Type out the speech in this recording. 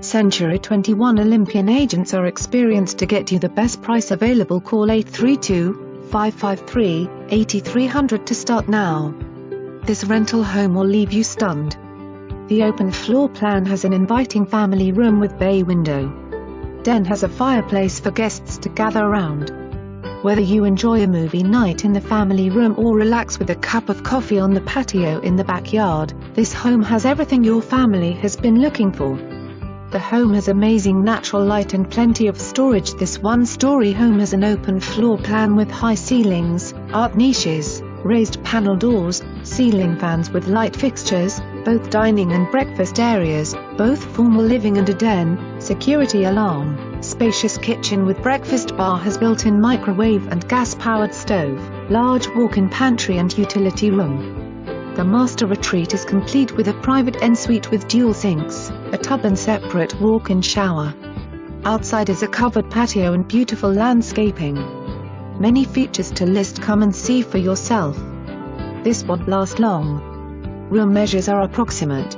Century 21 Olympian agents are experienced to get you the best price available. Call 832-553-8300 to start now. This rental home will leave you stunned. The open floor plan has an inviting family room with bay window. Den has a fireplace for guests to gather around. Whether you enjoy a movie night in the family room or relax with a cup of coffee on the patio in the backyard, this home has everything your family has been looking for. The home has amazing natural light and plenty of storage. This one-story home has an open floor plan with high ceilings, art niches, raised panel doors, ceiling fans with light fixtures, both dining and breakfast areas, both formal living and a den, security alarm, spacious kitchen with breakfast bar, has built-in microwave and gas-powered stove, large walk-in pantry and utility room. The master retreat is complete with a private ensuite with dual sinks, a tub and separate walk-in shower. Outside is a covered patio and beautiful landscaping. Many features to list. Come and see for yourself. This won't last long. Room measures are approximate.